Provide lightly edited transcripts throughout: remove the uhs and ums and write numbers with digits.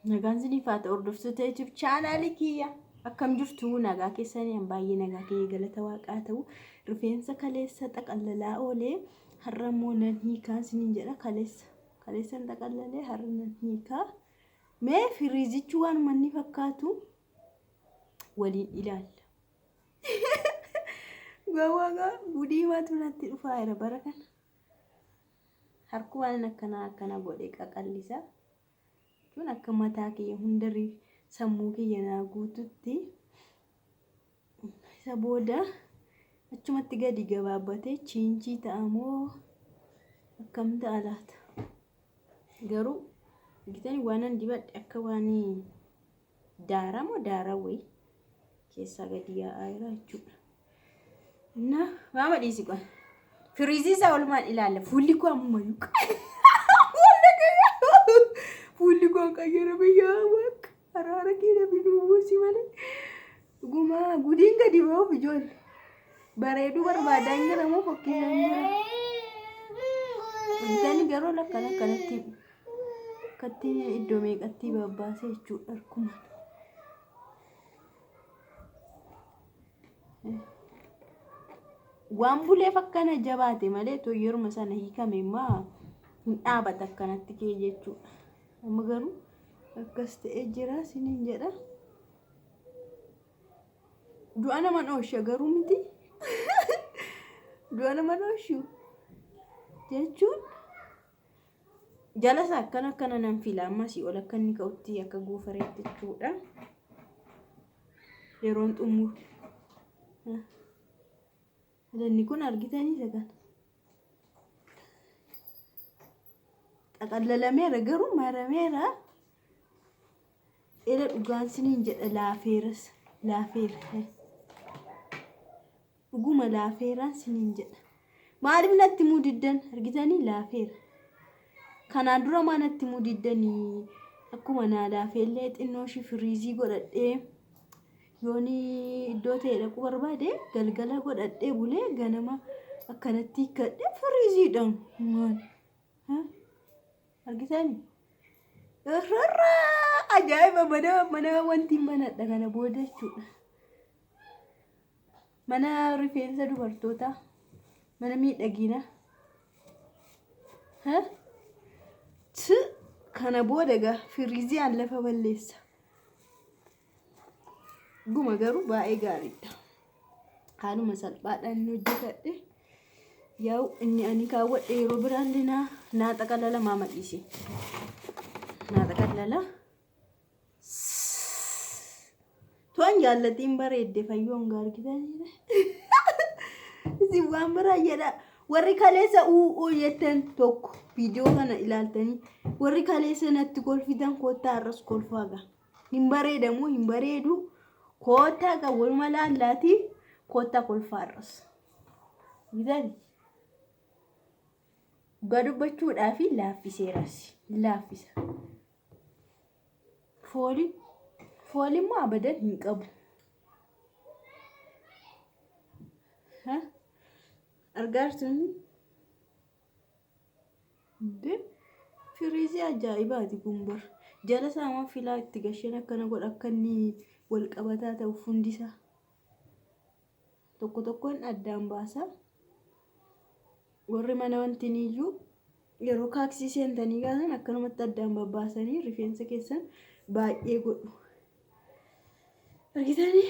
Nagaan sinifaata hordoftoota YouTube channel kiyya akkam jirtu nagaa keessanii baay'ee nagaa kee galata waaqaa ta'u rifeensa kaleessa xaqallalaa oolee har'ammoo nan hiikaa sinin jedha kaleessan xaqallalee har'a nan hiikaa mee firiizichi waan manni fakkaatu waliin ilaalla gawaga budii maatu natti dhufaa jira bara kana harku waan akkana godhee qaqallisa Kun akka mataa kiyya hundarri sammuu kiyya naa guututti isa booda achumatti gadi gabaabbatee chiinchii ta'amoo akkam ta'a laata garuu gitanii waanan dibadhe akka waan daarawwee keessaa gadi yaa'aa jira jechuudha na maama dhiisi qoon firiizii isaa olmaan ilaalla fuulli koo ammayyu Fulli koo qayyara biyyaa waq araara keenya biduu si malee guma gudiin gadi ba'uuf ijoollee bareeduu barbaadan jira moo fakkiisan jira wantoonni garuu akkanatti katti iddoo meeqatti babbaasee jechuudha akkuma waan buleef akkana jabaate malee yeruma sana hiikame immoo hin dhaabata akkanatti kee jechuudha. Amma garuu akkas ta'ee jira sinin jedha du'a nama dhoosha garuu miti du'a nama dhooshu jechuun jalasa akkana nan fila ammasii ol akka inni ka'utti akka goofareetti jechuudha yeroon xumuru inni kun argitanii sagan Aqallalameera garuu marameera ila dhugaan sinin jedha laafeera dhuguma laafeeraan sinin jedha maaliif natti mudiddan argitanii laafeera kanaan dura maa natti mudiddanii akkuma naa laafeellee xinnoo shi firiizii godhadhee yooni iddoo ta'e dhaquu barbaade galgala godhadhee bulee ganama akkanatti hikkadhee firiiziidhaan argitani irra ajaa'iba mana wanti manadha kana booda jechuudha mana rifeensa dubartoota mana miidhagina kana booda gaa firiizii aan lafa balleessa guma garuu baay'ee gaariidha haaluma salphaadhaan hojjetadhe Yaa'u inni ani kaawwadhe yeroo biraallee naa xaqalala maama dhiise naa xaqalala toon jaallatiin bareedde fayyoon gaargitanii isin waan biraa jedha warri kaleessa jettan tokko viidiyoo kana ilaaltanii warri kaleessa natti kolfitan koottaa har'as kolfaaga hin bareedamu hin bareedu koottaa kan waluma laallaatii koottaa kolfaa har'as gitanii Gadubbachuudhaa fi laaffiseeras laaffisa foolii immoo abadan hin qabu argaartuni firiizii ajaa'ibaati gumbar jala saamaan filaa itti gashan akkana godha akka inni wal qabataa ta'u fundisaa tokkoon addaan baasaa warri mana wantiniyyuu yeroo kaaksii seentanii gaasan akkanumatti addaan babbaasanii rifeensa keessan baay'ee godhu argitanii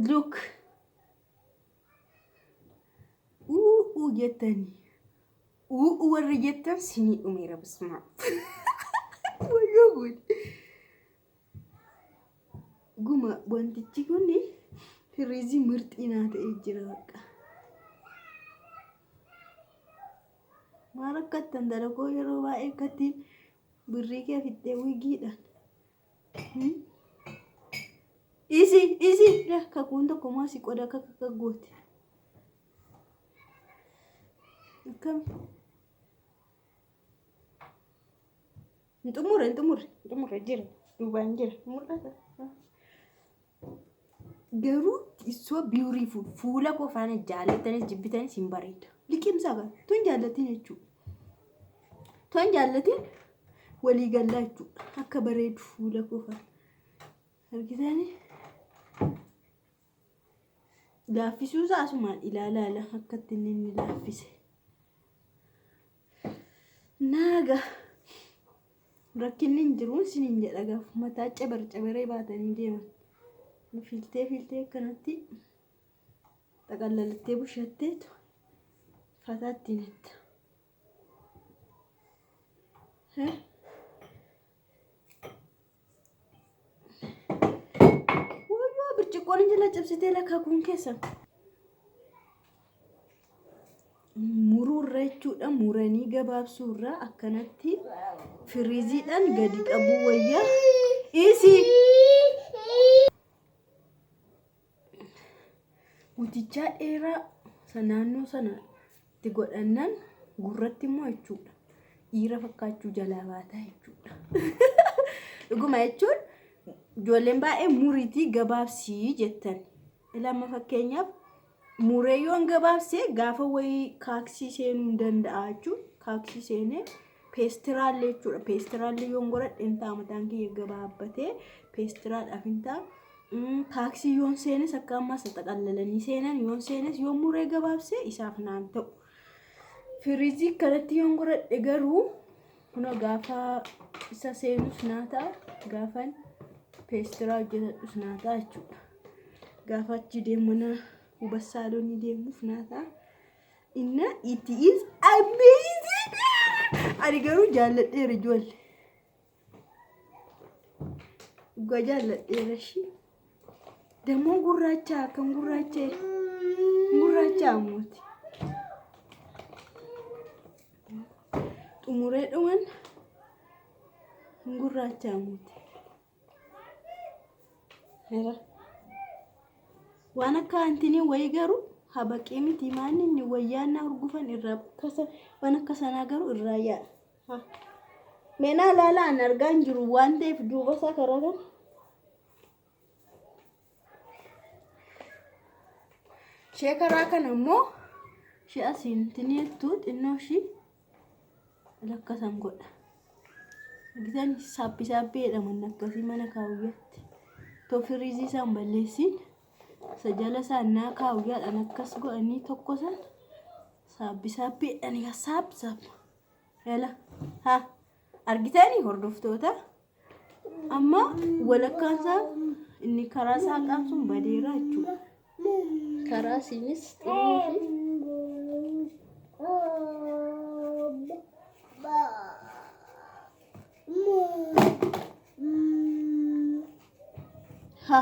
look jettanii warri jettan sinii dhumeera bismaa wayyoo guuti Guma wantichi kun firiizii mirxii naa ta'ee jira baqa. Maal akkattan dalagoo yeroo baay'ee akkattiin birrii kee fixxee wigiidhaan. Isi kakuun tokko maasii qoda akka goote. Akkam. Hin xumurre jira duubaan jira mul'ata. garuu isoo beautiful fuula koo faana jaallatanis jibbitanis hin bareeda. Liqimsaa kan tun jaallatin jechuudha. Tun jaallatin walii gallaa jechuudha. Akka bareedu fuula koo faana. Argitanii laaffisuu asumaan ilaala akkatti inni laaffise. Naaga rakkinni hin jiruun sinin jedha gaaf mataa cabaree baatanii deeman. Filtee kanatti xaqallalattee bushatteetu fataatti netta. Wayyoo birciqqoon jala cabsitee lakkaa kun keessa. Muruurra jechuudha. Muranii gabaabsuurraa akkanatti firiiziidhaan gadi qabu wayyaa. Guutichaa dheeraa naannoo sana itti godhannan gurratti immoo jechuudha. Dhiira fakkaachuu jalaa baataa jechuudha. Dhuguma jechuun ijoolleen baay'ee muriitii gabaabsii jettan. Ilama fakkeenyaaf muree yoon gabaabsee gaafa wayii kaaksii seenuu hin danda'a jechuudha. Kaaksii seenee peestiraallee jechuudha. Peestiraallee yoon godhadheen taamataan kiyya gabaabbatee peestiraadhaaf hin ta'a. Kaaksii yoon seenes akka ammas xaqallalanii seenan yoon seenes yoon muree gabaabsee isaaf naan ta'u. Firiizii kanatti yoon godhadhe garuu kuna gaafa isa seenus naa ta'a. Gaafan peestiraa hojjetadhus naa ta'a jechuudha. Gaafa achi deemuna hubassaaloonni deemuuf naa ta'a. Inna it is amazing. Ani garuu jaalladheera ijoollee. Dhugaa jaalladheera ishii. Demoo gurraacha kan gurraacha amuuti. Xumuree dhuman gurraacha amuuti. Waan akka antinii wayii garuu habaqee miti maanni inni wayyaanaa urgufan irraa kasa waan akka sanaa garuu irraa yaadha. Meenaa laalaan argaa hin jiru waan ta'eef duuba isaa karaa kana. Shee karaa kana immoo shee asiin tineettuu xinnoo ishii lakkasan godha. Gitan saaphi jedhaman akkasii mana kaawwatti. Tofiriizii isaan balleessin sajala isaan naa kaawwyaadhaan akkas godhanii tokko san saaphi jedhanii saap. Yala haa argitanii hordoftoota amma walakkaan isaa inni karaa isaa qaamsuun badeera jechuudha. Karaa sinis ha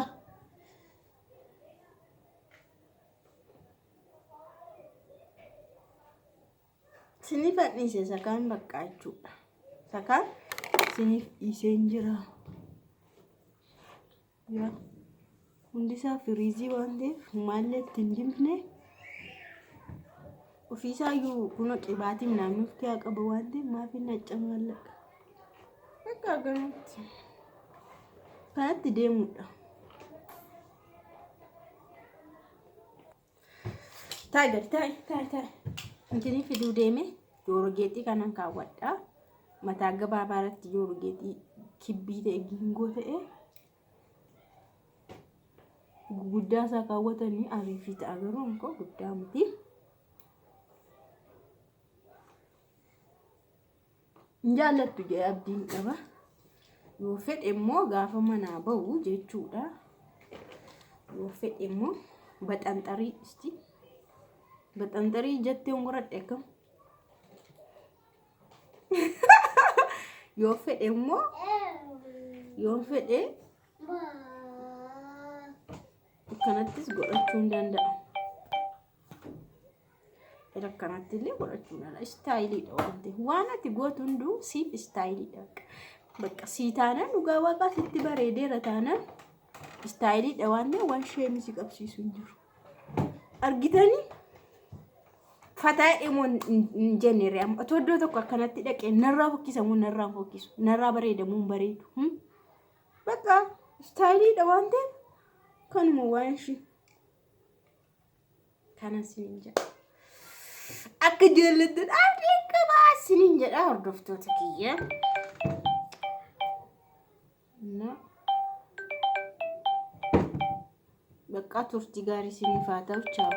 sinif adhiise sakaan bakka jechuudha. Sakaan sinif dhiiseen jira. Yaa hundisaa firiizii waan ta'eef maallee ittiin jimne ofiisaayyuu kuna qibaatiin naannoofti haa qabu waan ta'eef maafi nacca maallaqa. Akka kanatti deemudha. Taa'e. Intini fiduu deeme joorogeetii kanan kaawwadha. Mataa gabaabaa irratti joorogeetii kibbii ta'e gingoo ta'e. Guddaa isaa kaawwatanii ariifii ta'a garuu ammoo guddaa miti. Jaallattu jedhee abdiin qaba. Yoo fedhe immoo gaafa manaa bahu jechuudha. Yoo fedhe immoo baxanxarii jettee hongoradhe akkam. Yoo fedhe immoo kanattis godhachuu hin danda'a. Kanatti illee godhachuu danda'a. Istaayiliidha waan ta'eef waan ati gootu hunduu siif istaayiliidha. Bakka sii taanaan dhugaa waaqaa sitti bareedeera taanaan istaayiliidha waan ta'eef waan isheen si qabsiisu hin jiru. Argitanii fataa immoo hin jenneere amma otoo iddoo tokko akkanatti dhaqee narraa fokkisamu narraa fokkisu narraa bareedamu hin bareedu. Bakka istaayiliidha waan ta'eef kanuma waan shi kana sinin jedha akka jeeladdan adii qabaa sinin jedha hordoftoota kiyya na በቃ ቱርቲ ጋር ሲኒፋታው ቻው